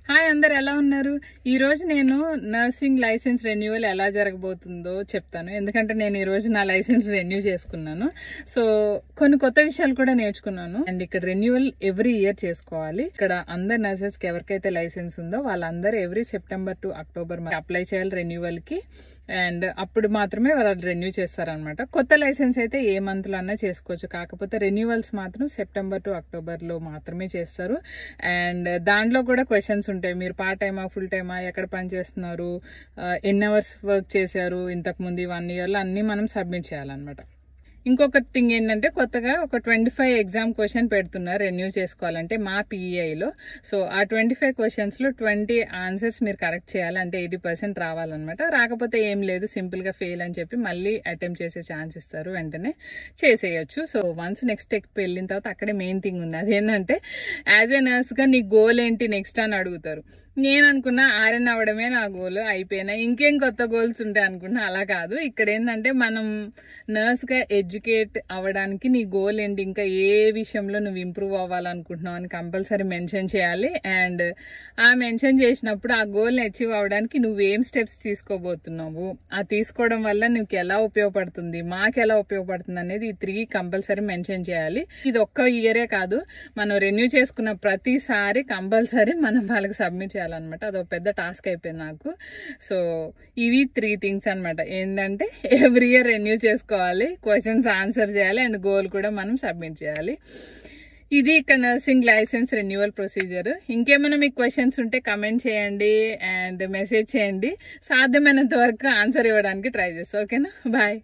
Hi అందరు ఎలా ఉన్నారు? ఈ రోజు నేను నర్సింగ్ లైసెన్స్ రెన్యువల్ ఎలా జరగబోతుందో చెప్తాను. ఎందుకంటే నేను ఈ రోజు నా లైసెన్స్ రెన్యూ చేసుకున్నాను. సో కొన్ని కొత్త విషయాలు కూడా నేర్చుకున్నాను. అండ్ ఇక్కడ రెన్యువల్ ఎవ్రీ ఇయర్ చేసుకోవాలి. ఇక్కడ అందరు నర్సెస్ కి ఎవరికైతే లైసెన్స్ ఉందో వాళ్ళందరూ every September to October apply చేయాలి రెన్యువల్ కి. అండ్ అప్పుడు మాత్రమే వాళ్ళు రెన్యూ చేస్తారనమాట. కొత్త లైసెన్స్ అయితే ఏ మంత్ లో అన్నా చేసుకోవచ్చు, కాకపోతే రెన్యువల్స్ మాత్రం సెప్టెంబర్ టు అక్టోబర్ లో మాత్రమే చేస్తారు. అండ్ దాంట్లో కూడా క్వశ్చన్స్ ఉంటాయి. మీరు పార్ట్ టైమా, ఫుల్ టైమా, ఎక్కడ పని చేస్తున్నారు, ఎన్ని అవర్స్ వర్క్ చేశారు ఇంతకు ముందు 1 year లో అన్ని మనం సబ్మిట్ చేయాలన్నమాట. ఇంకొక థింగ్ ఏంటంటే కొత్తగా ఒక 25 ఎగ్జామ్ క్వశ్చన్ పెడుతున్నారు రెన్యూ చేసుకోవాలంటే మా PEIలో. సో ఆ 25 క్వశ్చన్స్ లో 20 ఆన్సర్స్ మీరు కరెక్ట్ చేయాలి, అంటే 80% రావాలన్నమాట. రాకపోతే ఏం లేదు, సింపుల్ గా ఫెయిల్ అని చెప్పి మళ్ళీ అటెంప్ట్ చేసే ఛాన్స్ ఇస్తారు, వెంటనే చేసేయచ్చు. సో వన్స్ నెక్స్ట్ స్టెప్ వెళ్ళిన తర్వాత అక్కడే మెయిన్ థింగ్ ఉంది, అదేంటంటే యాజ్ ఏ నర్స్ గా నీ గోల్ ఏంటి నెక్స్ట్ అని అడుగుతారు. నేను అనుకున్నా RN అవ్వడమే నా గోల్, అయిపోయినా ఇంకేం కొత్త గోల్స్ ఉంటాయి అనుకున్నా. అలా కాదు, ఇక్కడ ఏంటంటే మనం నర్స్ గా ఎడ్యుకేట్ అవ్వడానికి నీ గోల్ ఏంటి, ఇంకా ఏ విషయంలో నువ్వు ఇంప్రూవ్ అవ్వాలనుకుంటున్నావు అని కంపల్సరీ మెన్షన్ చేయాలి. అండ్ ఆ మెన్షన్ చేసినప్పుడు ఆ గోల్ని అచీవ్ అవ్వడానికి నువ్వేం స్టెప్స్ తీసుకోబోతున్నావు, ఆ తీసుకోవడం వల్ల నీకు ఎలా ఉపయోగపడుతుంది, మాకు ఎలా ఉపయోగపడుతుంది అనేది ఈ 3 కంపల్సరీ మెన్షన్ చేయాలి. ఇది ఒక్క ఇయరే కాదు, మనం రెన్యూ చేసుకున్న ప్రతిసారి కంపల్సరీ మనం వాళ్ళకి సబ్మిట్ చేయాలి అనమాట. అదొక పెద్ద టాస్క్ అయిపోయింది నాకు. సో ఇవి 3 థింగ్స్ అనమాట. ఏంటంటే ఎవ్రీ ఇయర్ రెన్యూ చేసుకోవాలి, క్వశ్చన్స్ ఆన్సర్ చేయాలి, అండ్ గోల్ కూడా మనం సబ్మిట్ చేయాలి. ఇది ఇక్కడ నర్సింగ్ లైసెన్స్ రెన్యువల్ ప్రొసీజర్. ఇంకేమైనా మీకు క్వశ్చన్స్ ఉంటే కమెంట్ చేయండి అండ్ మెసేజ్ చేయండి. సాధ్యమైనంత వరకు ఆన్సర్ ఇవ్వడానికి ట్రై చేస్తాను. ఓకేనా? బాయ్.